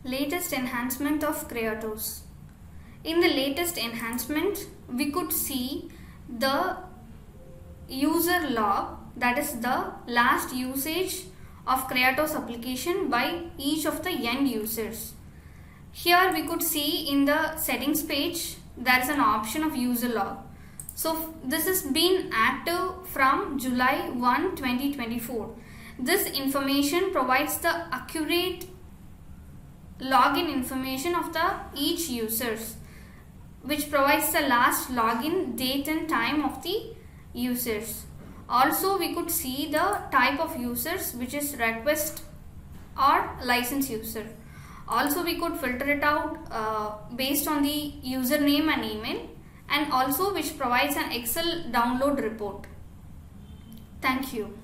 Latest enhancement of Cryotos. In the latest enhancement, we could see the user log, that is the last usage of Cryotos application by each of the end users. Here we could see in the settings page there is an option of user log. So this has been active from July 1, 2024. This information provides the accurate login information of the each users, which provides the last login date and time of the users. Also we could see the type of users, which is request or license user. Also we could filter it out based on the username and email, and also which provides an Excel download report. Thank you.